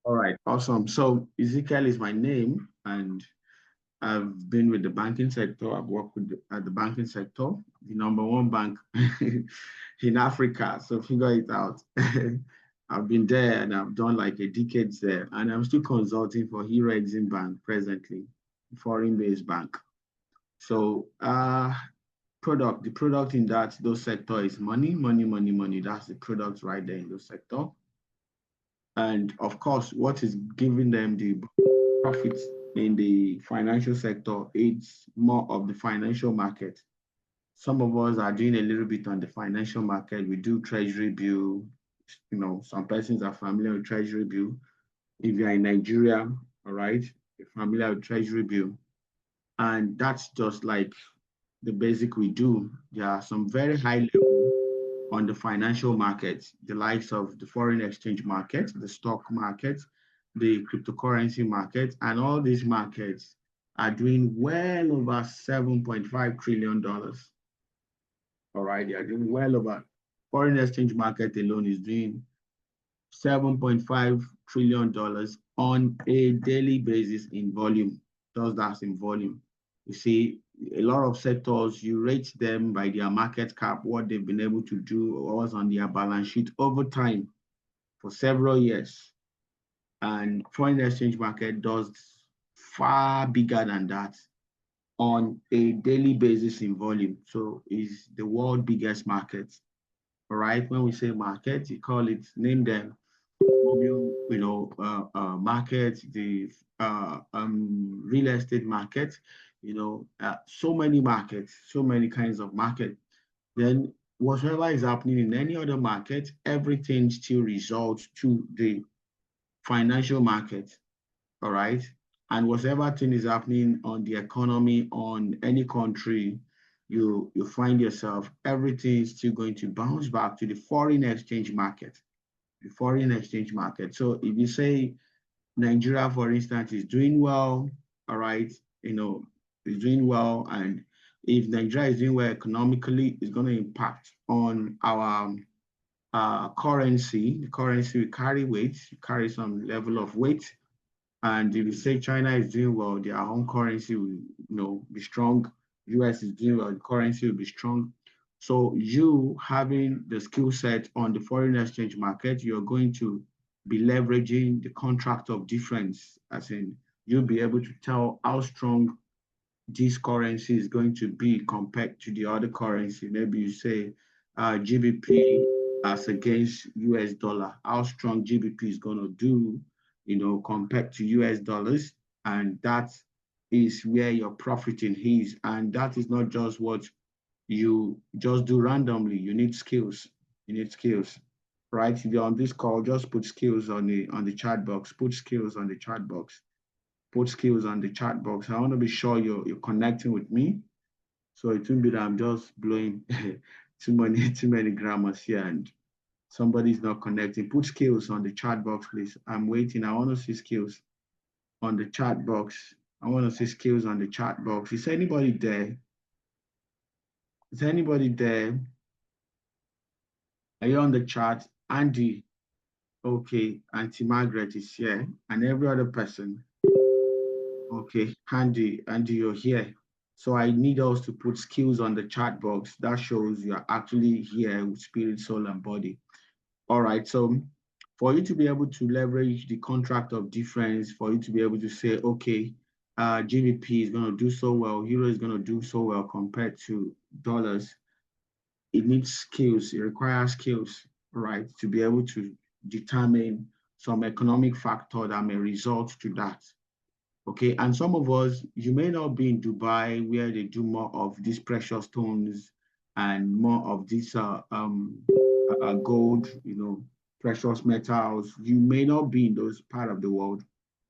All right, awesome. So Ezekiel is my name, and I've been with the banking sector. I've worked at the banking sector, the number one bank in Africa. So figure it out. I've been there and I've done like a decade there, and I'm still consulting for Hero Exim Bank presently, foreign-based bank. So the product in those sector is money, money, money, money. That's the product right there in those sector. And of course, what is giving them the profits in the financial sector, it's more of the financial market. Some of us are doing a little bit on the financial market. We do treasury bill. Some persons are familiar with treasury bill. If you're in Nigeria, all right, you're familiar with treasury bill. And that's just like the basic we do. There are some very high level on the financial market, the likes of the foreign exchange market, the stock market, the cryptocurrency market, and all these markets are doing well over $7.5 trillion. All right, they are doing well over. Foreign exchange market alone is doing $7.5 trillion on a daily basis in volume. Just that's in volume. You see, a lot of sectors, you rate them by their market cap, what they've been able to do, what's on their balance sheet over time for several years. And foreign exchange market does far bigger than that on a daily basis in volume. So it's the world biggest market. All right. When we say market, you call it, name them, market, the real estate market, so many markets, so many kinds of market. Then whatever is happening in any other market, everything still results to the financial market. All right. And whatever thing is happening on the economy, on any country, you find yourself, everything is still going to bounce back to the foreign exchange market. The foreign exchange market. So if you say Nigeria, for instance, is doing well, all right, is doing well, and if Nigeria is doing well economically, it's going to impact on our currency. The currency will carry weight, carry some level of weight. And if you say China is doing well, their own currency will, be strong. US is doing well, the currency will be strong. So you having the skill set on the foreign exchange market, you're going to be leveraging the contract of difference, as in you'll be able to tell how strong this currency is going to be compared to the other currency. Maybe you say GBP as against US dollar, how strong GBP is going to do, compared to US dollars. And that is where your profiting is. And that is not just what you just do randomly. You need skills. You need skills, right? If you're on this call, just put skills on the chat box. Put skills on the chat box. Put skills on the chat box. I want to be sure you're connecting with me. So it won't be that I'm just blowing too many grammars here and somebody's not connecting. Put skills on the chat box, please. I'm waiting. I want to see skills on the chat box. I want to see skills on the chat box. Is anybody there? Is anybody there? Are you on the chat? Andy. Okay. Auntie Margaret is here. And every other person. Okay. Andy, you're here. So I need us to put skills on the chat box. That shows you're actually here with spirit, soul, and body. All right. So for you to be able to leverage the contract of difference, for you to be able to say, okay, GBP is going to do so well, Euro is going to do so well compared to dollars, it needs skills. It requires skills, right, to be able to determine some economic factor that may result to that. Okay, and some of us, you may not be in Dubai where they do more of these precious stones and more of this gold, precious metals. You may not be in those part of the world,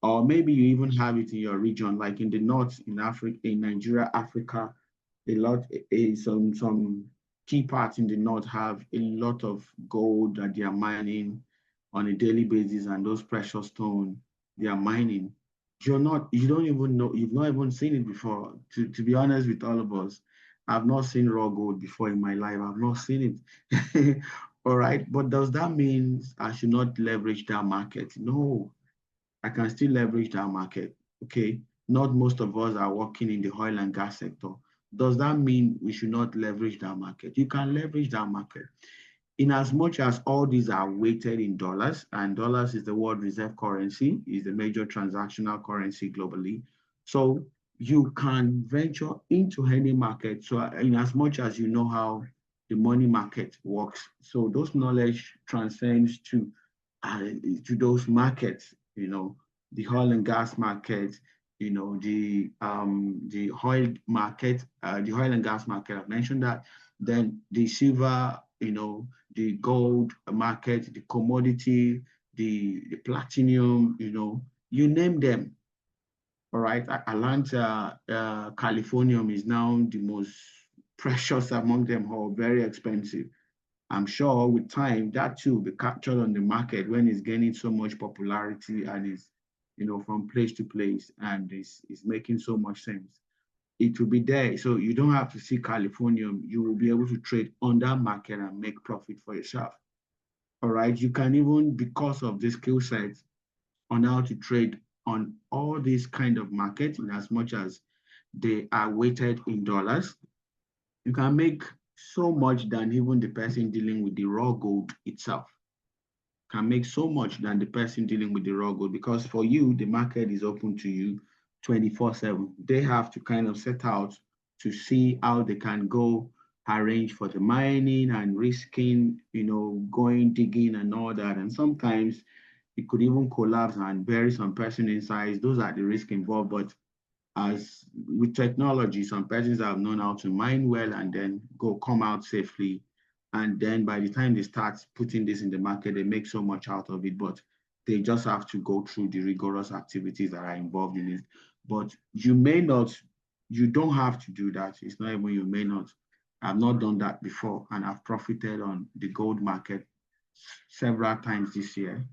or maybe you even have it in your region, like in the north, in Africa, in Nigeria, Africa. A lot, some key parts in the north have a lot of gold that they are mining on a daily basis, and those precious stones they are mining. You don't even know, you've not even seen it before. To be honest with all of us, I've not seen raw gold before in my life. I've not seen it. All right. But does that mean I should not leverage that market? No. I can still leverage that market. Okay. Not most of us are working in the oil and gas sector. Does that mean we should not leverage that market? You can leverage that market. In as much as all these are weighted in dollars, and dollars is the world reserve currency, is the major transactional currency globally. So you can venture into any market. So in as much as you know how the money market works, so those knowledge transcends to those markets, the oil and gas market, the oil market, the oil and gas market. I've mentioned that. Then the silver, the gold market, the commodity, the platinum, you name them. All right. Atlanta, Californium is now the most precious among them all, very expensive. I'm sure with time that too will be captured on the market when it's gaining so much popularity and is, from place to place and is making so much sense. It will be there. So you don't have to see California. You will be able to trade on that market and make profit for yourself. All right. You can even, because of the skill set on how to trade on all these kind of markets, in as much as they are weighted in dollars, you can make so much than even the person dealing with the raw gold itself can make so much than the person dealing with the raw gold, because for you, the market is open to you 24/7. They have to kind of set out to see how they can go arrange for the mining and risking, going digging and all that. And sometimes it could even collapse and bury some person inside. Those are the risks involved. But as with technology, some persons have known how to mine well and then come out safely. And then by the time they start putting this in the market, they make so much out of it, but they just have to go through the rigorous activities that are involved in it. But you don't have to do that. It's not even you may not. I've not done that before, and I've profited on the gold market several times this year.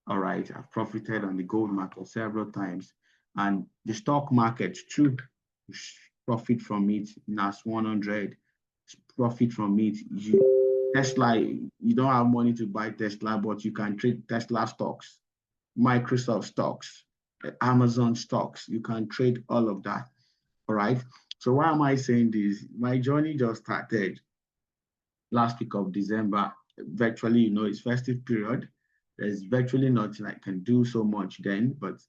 All right, I've profited on the gold market several times, and the stock market too. Profit from it. NAS 100, profit from it. Tesla, you don't have money to buy Tesla, but you can trade Tesla stocks, Microsoft stocks, Amazon stocks. You can trade all of that. All right. So why am I saying this? My journey just started last week of December. Virtually, it's festive period. There's virtually nothing I can do so much then. But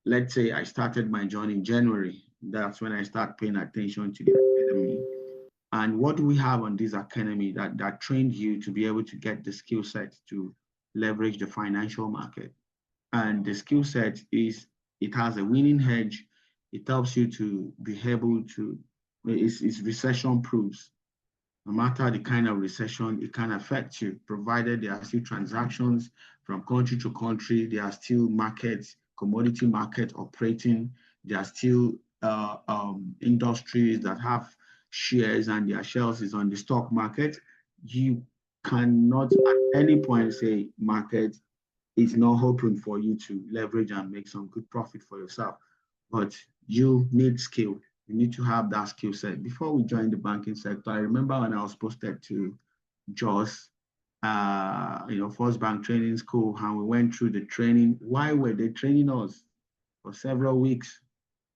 let's say I started my journey in January. That's when I start paying attention to the academy. And what do we have on this academy that trained you to be able to get the skill set to leverage the financial market? And the skill set it has a winning hedge. It helps you to be able to, it's recession proofs. No matter the kind of recession, it can affect you, provided there are still transactions from country to country. There are still markets, commodity market operating. There are still industries that have shares and their shares is on the stock market. You cannot at any point say market is not open for you to leverage and make some good profit for yourself. But you need skill. You need to have that skill set. Before we joined the banking sector, I remember when I was posted to JOS, First Bank Training School, and we went through the training. Why were they training us for several weeks?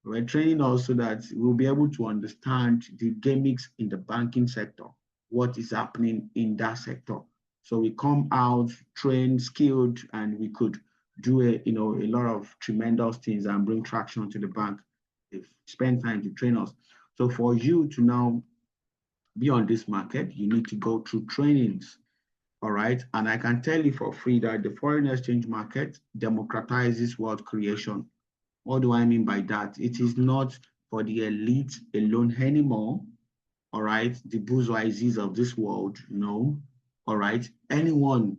We're training us so that we'll be able to understand the gimmicks in the banking sector, what is happening in that sector. So we come out trained, skilled, and we could do a lot of tremendous things and bring traction to the bank. They've spent time to train us. So for you to now be on this market, you need to go through trainings. All right. And I can tell you for free that the foreign exchange market democratizes wealth creation. What do I mean by that? It is not for the elite alone anymore. All right. The bourgeoisies of this world, no. All right. Anyone,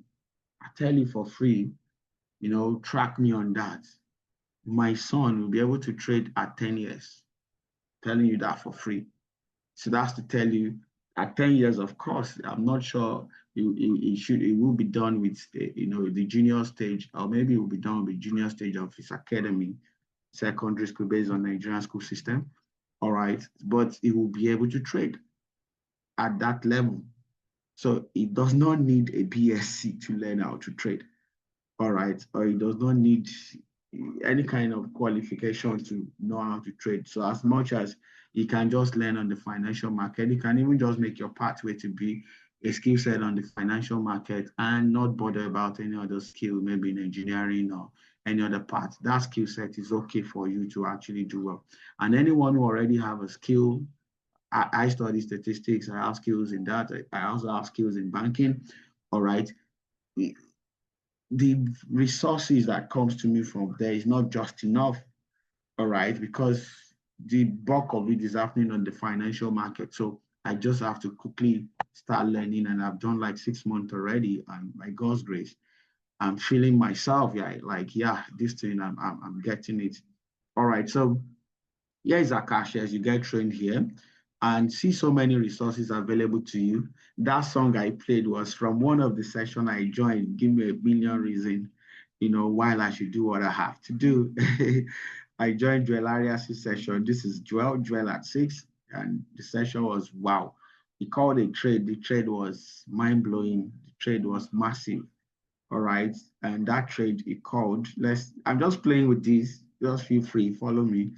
I tell you for free, track me on that. My son will be able to trade at 10 years. Telling you that for free. So that's to tell you at 10 years, of course, I'm not sure it will be done with, the junior stage, or maybe it will be done with the junior stage of his academy, secondary school based on Nigerian school system. All right. But it will be able to trade at that level. So it does not need a BSc to learn how to trade. All right. Or it does not need any kind of qualification to know how to trade. So as much as you can just learn on the financial market, you can even just make your pathway to be a skill set on the financial market and not bother about any other skill, maybe in engineering or any other part. That skill set is okay for you to actually do well. And anyone who already have a skill, I study statistics, I have skills in that. I also have skills in banking. All right. The resources that comes to me from there is not just enough, all right, because the bulk of it is happening on the financial market. So I just have to quickly start learning, and I've done like 6 months already, and by God's grace, I'm feeling myself, yeah, like, yeah, this thing, I'm getting it. All right, so here is AkashX. You get trained here and see so many resources available to you. That song I played was from one of the session I joined. Give me a million reasons, why I should do what I have to do. I joined Joel session. This is Joel at 6, and the session was wow. He called a trade. The trade was mind blowing. The trade was massive. All right, and that trade he called. I'm just playing with this. Just feel free, follow me.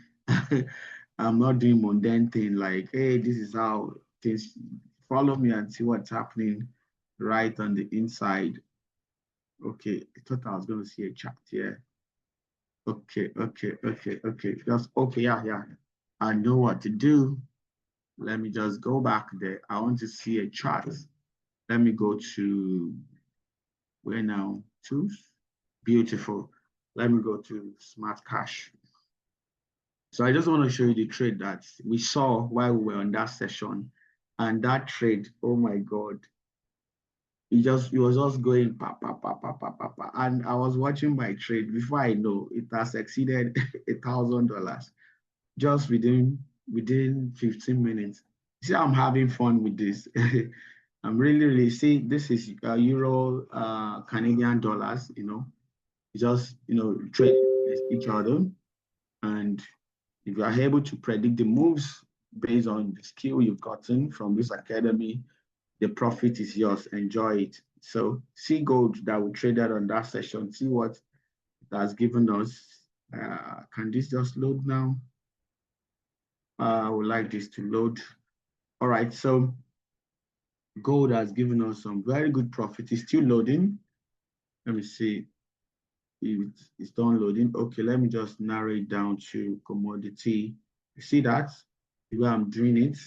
I'm not doing mundane thing like, hey, this is how things. Follow me and see what's happening right on the inside. Okay, I thought I was going to see a chat here. Okay. Just okay, yeah. I know what to do. Let me just go back there. I want to see a chart. Let me go to where now? Tools. Beautiful. Let me go to Smart Cash. So I just want to show you the trade that we saw while we were on that session. And that trade, oh my God, it was just going pa pa pa pa pa pa pa. And I was watching my trade before I know it has exceeded $1,000 just within 15 minutes. See, I'm having fun with this. I'm really see this is euro, Canadian dollars, just trade each other, and if you are able to predict the moves based on the skill you've gotten from this academy, the profit is yours. Enjoy it. So see gold that we traded on that session. See what it has given us. Can this just load now? I would like this to load. All right, so gold has given us some very good profit. It's still loading. Let me see if it's done loading. Okay, let me just narrow it down to commodity. You see that? The way I'm doing it.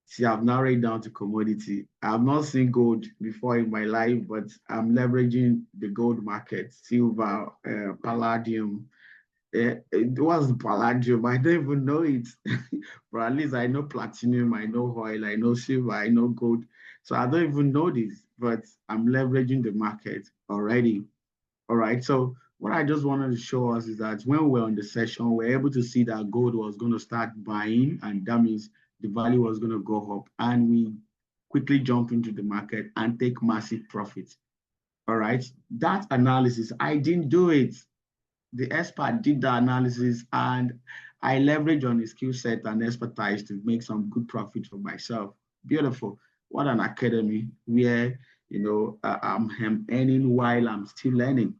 See, I've narrowed it down to commodity. I've not seen gold before in my life, but I'm leveraging the gold market, silver, palladium. It was palladium. I don't even know it, but at least I know platinum, I know oil, I know silver, I know gold. So I don't even know this, but I'm leveraging the market already. All right. So what I just wanted to show us is that when we're on the session, we're able to see that gold was going to start buying, and that means the value was going to go up. And we quickly jump into the market and take massive profits. All right. That analysis, I didn't do it. The expert did the analysis, and I leverage on his skill set and expertise to make some good profit for myself. Beautiful. What an academy where, I'm earning while I'm still learning.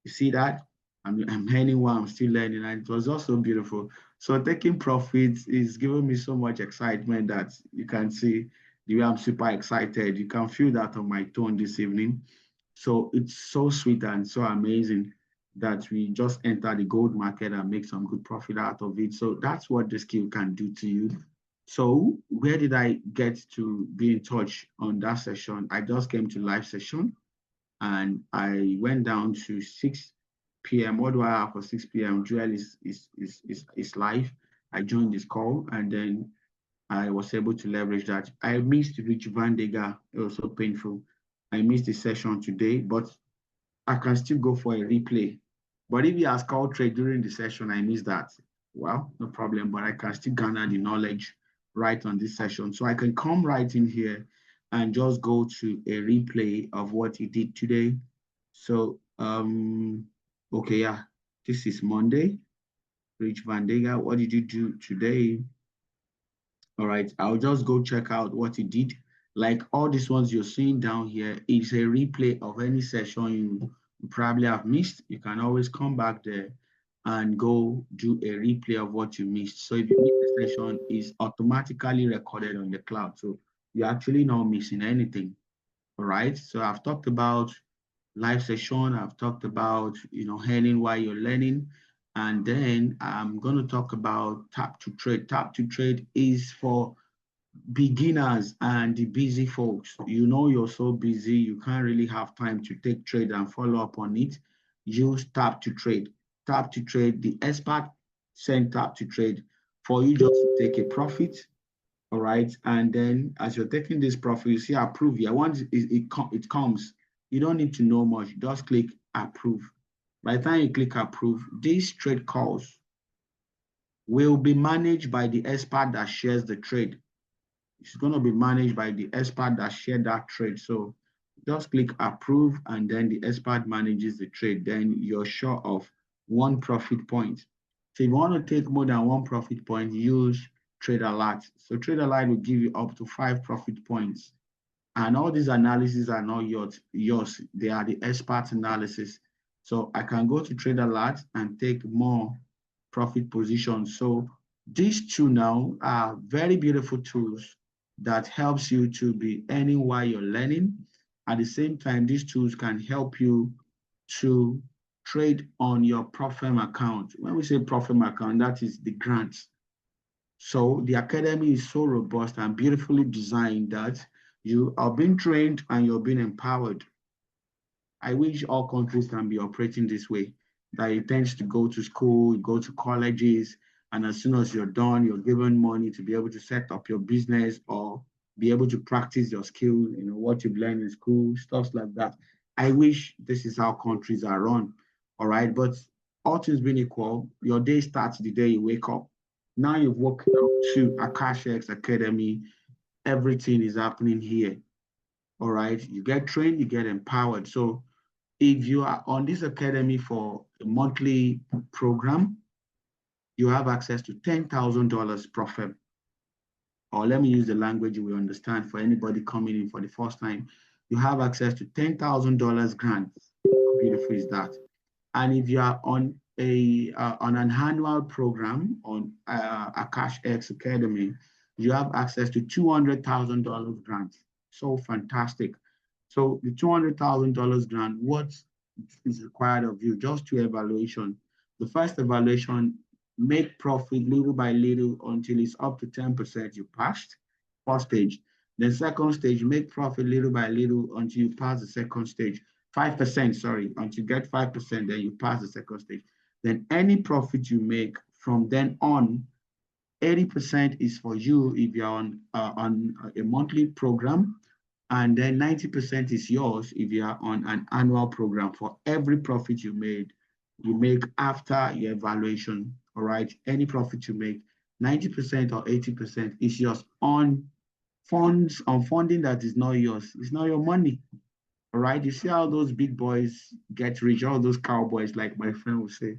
You see that? I'm learning while I'm still learning, and it was also beautiful. So taking profits is giving me so much excitement that you can see the way I'm super excited. You can feel that on my tone this evening. So it's so sweet and so amazing that we just enter the gold market and make some good profit out of it. So that's what the skill can do to you. So where did I get to be in touch on that session? I just came to live session, and I went down to 6 p.m. What do I have for 6 p.m.? Joel is live. I joined this call, and then I was able to leverage that. I missed Rich Van Deger. It was so painful. I missed the session today, but I can still go for a replay. But if you ask call trade during the session, I missed that. Well, no problem, but I can still garner the knowledge right on this session. So I can come right in here and just go to a replay of what he did today. So, okay, yeah, this is Monday. Rich Van Deger, what did you do today? All right, I'll just go check out what he did. Like all these ones you're seeing down here is a replay of any session you probably have missed. You can always come back there and go do a replay of what you missed. So if you miss a session, it's automatically recorded on the cloud. So you're actually not missing anything. All right. So I've talked about live session. I've talked about, earning while you're learning. And then I'm going to talk about tap to trade. Tap to trade is for beginners and the busy folks. You're so busy, you can't really have time to take trade and follow up on it. Use tap to trade. Tap to trade, the expert send tap to trade for you just to take a profit. All right. And then as you're taking this profit, you see approve here. Once it comes, you don't need to know much. Just click approve. By the time you click approve, these trade calls will be managed by the expert that shares the trade. It's going to be managed by the expert that shared that trade. So just click approve and then the expert manages the trade. Then you're sure of one profit point. So if you want to take more than one profit point, use trade alert. So trade alert will give you up to 5 profit points. And all these analyses are not yours. They are the expert analysis. So I can go to trade alert and take more profit positions. So these two now are very beautiful tools that helps you to be earning while you're learning. At the same time, these tools can help you to trade on your Profem account. When we say Profem account, that is the grants. So the academy is so robust and beautifully designed that you are being trained and you're being empowered. I wish all countries can be operating this way, that you tend to go to school, you go to colleges, and as soon as you're done, you're given money to be able to set up your business or be able to practice your skill, what you've learned in school, stuff like that. I wish this is how countries are run, all right? But all things being equal, your day starts the day you wake up. Now you've woken up to AkashX Academy. Everything is happening here, all right? You get trained, you get empowered. So if you are on this academy for a monthly program, you have access to $10,000 profit. Or let me use the language you will understand for anybody coming in for the first time. You have access to $10,000 grants. How beautiful is that? And if you are on an annual program on AkashX Academy, you have access to $200,000 grants. So fantastic. So the $200,000 grant, what is required of you? Just 2 evaluation. The first evaluation, make profit little by little until it's up to 10%. You passed first stage. Then second stage, make profit little by little until you pass the second stage. 5%, sorry, until you get 5%, then you pass the second stage. Then any profit you make from then on, 80% is for you if you're on a monthly program, and then 90% is yours if you are on an annual program. For every profit you make after your evaluation, all right? Any profit you make, 90% or 80% is yours on funding that is not yours. It's not your money. All right, you see how those big boys get rich, all those cowboys, like my friend would say,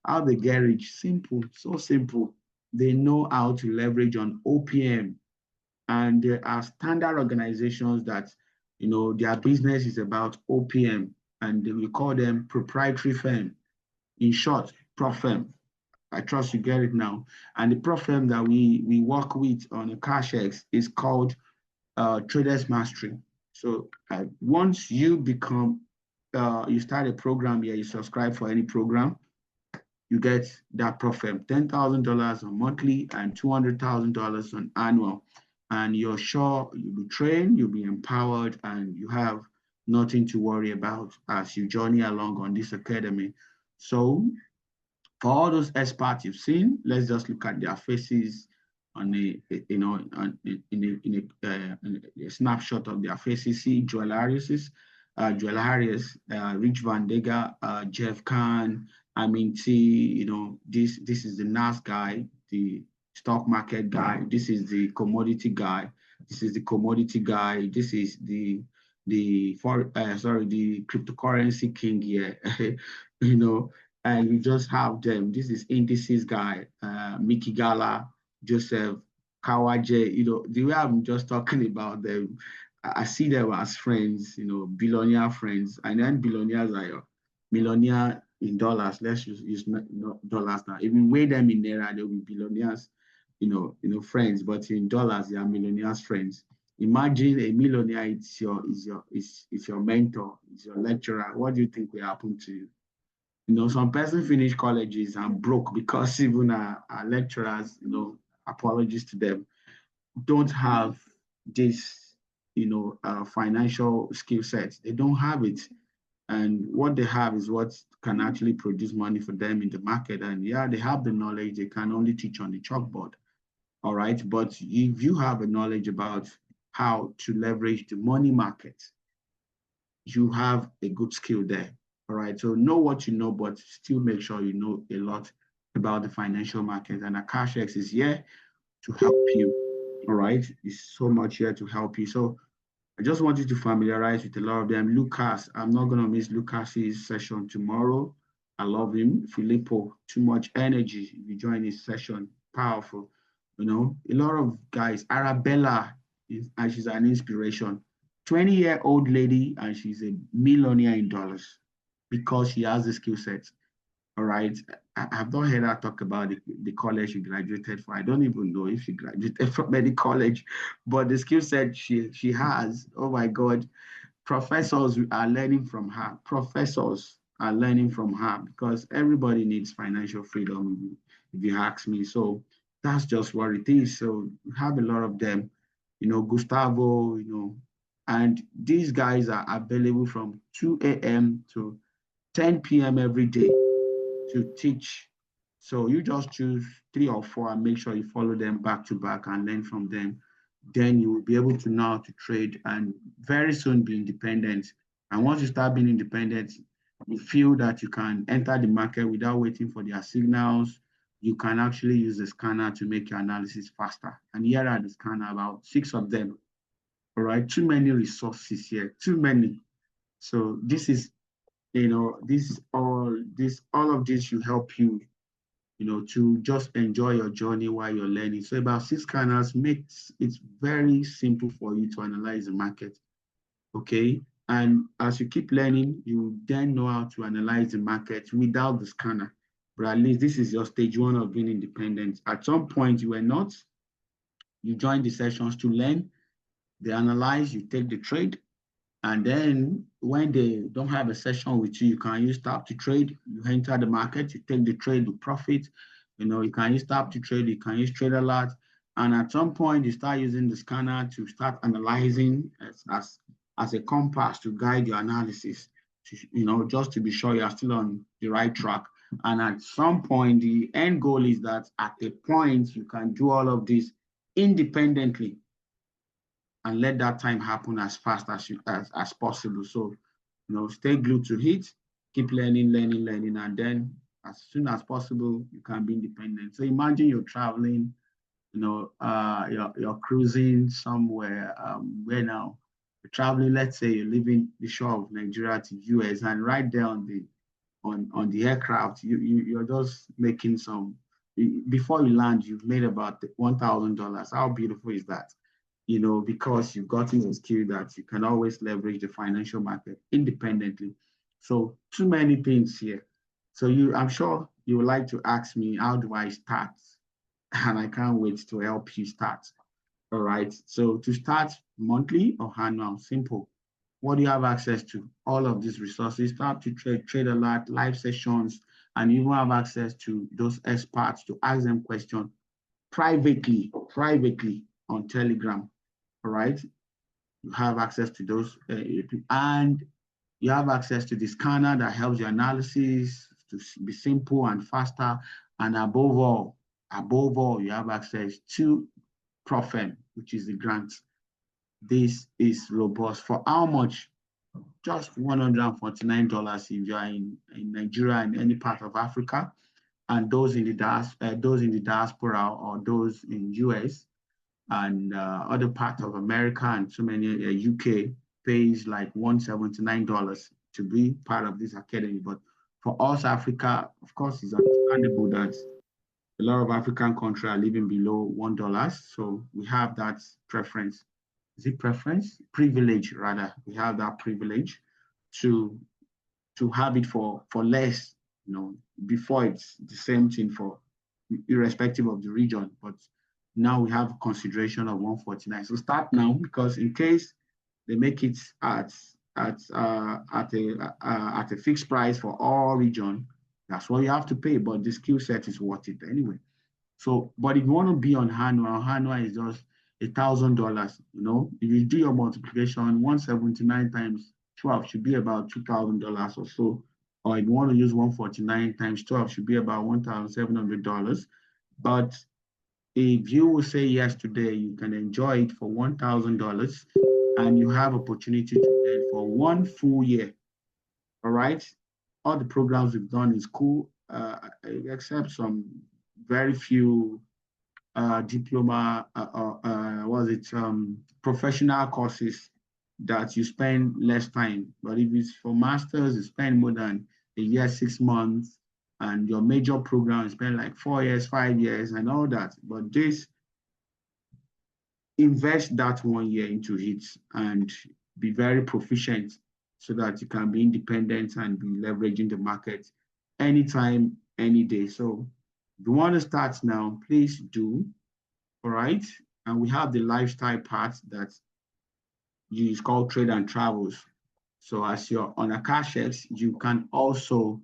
how they get rich. Simple, so simple. They know how to leverage on OPM. And there are standard organizations that, their business is about OPM, and we call them proprietary firm. In short, prof firm. I trust you get it now. And the prof firm that we work with on AkashX is called Traders Mastery. So once you become, you start a program here, you subscribe for any program, you get that profit, $10,000 on monthly and $200,000 on annual. And you're sure you'll be trained, you'll be empowered, and you have nothing to worry about as you journey along on this academy. So for all those experts you've seen, let's just look at their faces on a snapshot of their faces. See Joel Harris, Rich Van Dega, Jeff Kahn, T. This is the NAS guy, the stock market guy. This is the commodity guy. This is the commodity guy. This is the cryptocurrency king here. And you just have them. This is indices guy, Mickey Gala, Joseph, Kawaje. The way I'm just talking about them, I see them as friends, billionaire friends. And then billionaires are millionaire, in dollars. Let's use dollars now. If you weigh them in naira, they'll be billionaires, friends. But in dollars, they are millionaires friends. Imagine a millionaire. It's your mentor, it's your lecturer. What do you think will happen to you? Some person finish colleges and broke because even our lecturers, apologies to them, don't have this, financial skill sets. They don't have it. And what they have is what can actually produce money for them in the market. And yeah, they have the knowledge, they can only teach on the chalkboard. All right. But if you have a knowledge about how to leverage the money market, you have a good skill there. All right. So know what you know, but still make sure you know a lot about the financial market. And AkashX is here to help you. All right. It's so much here to help you. So I just want you to familiarize with a lot of them. Lucas, I'm not going to miss Lucas's session tomorrow. I love him. Filippo, too much energy. You join his session, powerful. A lot of guys. Arabella, and she's an inspiration. 20-year-old lady, and she's a millionaire in dollars because she has the skill set. All right. I've not heard her talk about the college she graduated from. I don't even know if she graduated from any college, but the skill set she has, oh my God, professors are learning from her. Professors are learning from her because everybody needs financial freedom, if you ask me. So that's just what it is. So we have a lot of them, Gustavo, and these guys are available from 2 a.m. to 10 p.m. every day to teach. So you just choose 3 or 4 and make sure you follow them back to back and learn from them. Then you will be able to know how to trade and very soon be independent. And once you start being independent, you feel that you can enter the market without waiting for their signals. You can actually use the scanner to make your analysis faster. And here are the scanner, about 6 of them. All right, too many resources here, too many. So this is, all of this should help you, to just enjoy your journey while you're learning. So about 6 scanners makes it very simple for you to analyze the market. Okay. And as you keep learning, you then know how to analyze the market without the scanner. But at least this is your stage 1 of being independent. At some point you were not, you join the sessions to learn, they analyze, you take the trade. And then when they don't have a session with you, you can use tap to trade. You enter the market, you take the trade, you profit. You can use tap to trade, you can use trade alert. And at some point, you start using the scanner to start analyzing as a compass to guide your analysis, just to be sure you are still on the right track. And at some point, the end goal is that at a point, you can do all of this independently and let that time happen as fast as possible. So, stay glued to it, keep learning, and then as soon as possible, you can be independent. So imagine you're traveling, you're cruising somewhere, where now you're traveling, let's say you're leaving the shore of Nigeria to US, and right there on the aircraft, you're just making before you land, you've made about $1,000. How beautiful is that? Because you've gotten a skill that you can always leverage the financial market independently. So too many things here. So I'm sure you would like to ask me, how do I start? And I can't wait to help you start. All right. So to start, monthly or annual, simple. What do you have access to? All of these resources, start to trade alert, live sessions, and you will have access to those experts to ask them questions privately on Telegram. All right. You have access to those, and you have access to the scanner that helps your analysis to be simple and faster. And above all, you have access to Profem, which is the grant. This is robust. For how much? Just $149 if you are in Nigeria and any part of Africa, and those in the diaspora or those in US and other parts of America and so many UK pays like $179 to be part of this academy. But for us, Africa, of course, it's understandable that a lot of African countries are living below $1. So we have that preference. Is it preference? Privilege, rather. We have that privilege to have it for less You know, before it's the same thing for irrespective of the region, but now we have consideration of 149. So start now, because in case they make it at a fixed price for all region, that's what you have to pay. But the skill set is worth it anyway. So, but if you want to be on Hanwha is just $1,000. You know, if you do your multiplication, 179 times 12 should be about $2,000 or so. Or if you want to use 149 times 12, should be about $1,700. But if you will say yes today, you can enjoy it for $1,000, and you have opportunity to learn for 1 full year. All right. All the programs we've done in school, except some very few diploma, professional courses that you spend less time. But if it's for masters, you spend more than a year, 6 months, and your major program, you spend like 4 years, 5 years, and all that. But this, invest that 1 year into it and be very proficient so that you can be independent and be leveraging the market anytime, any day. So if you want to start now, please do. All right. And we have the lifestyle part that is called trade and travels. So as you're on AkashX, you can also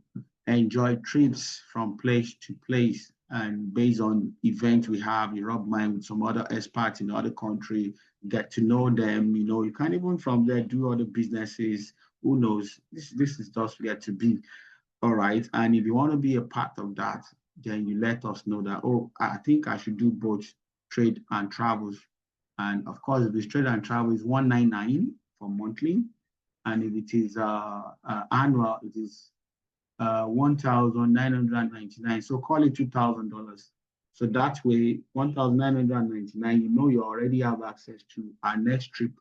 enjoy trips from place to place. And based on events we have, you rub mind with some other experts in other country, get to know them. You know, you can even from there do other businesses. Who knows? This is just where to be. All right. And if you want to be a part of that, then you let us know that, oh, I think I should do both trade and travels. And of course, if it's trade and travel, is 199 for monthly. And if it is annual, it is 1,999. So call it $2,000. So that way, 1,999, you know, you already have access to our next trip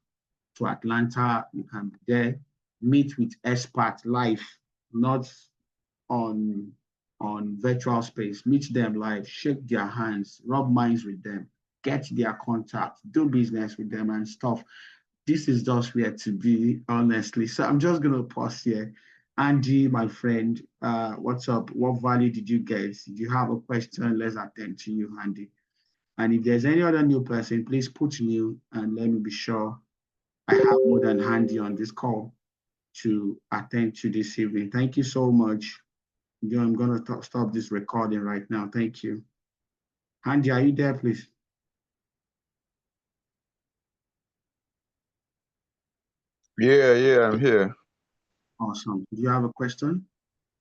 to Atlanta. You can be there, meet with experts live, not on virtual space. Meet them live, shake their hands, rub minds with them, get their contact, do business with them and stuff. This is just where to be, honestly. So I'm just gonna pause here. Andy, my friend, what's up? What value did you get? If you have a question, let's attend to you, Andy. And if there's any other new person, please put new and let me be sure I have more than Handy on this call to attend to this evening. Thank you so much. I'm going to stop this recording right now. Thank you. Handy, are you there, please? Yeah, I'm here. Awesome. Do you have a question?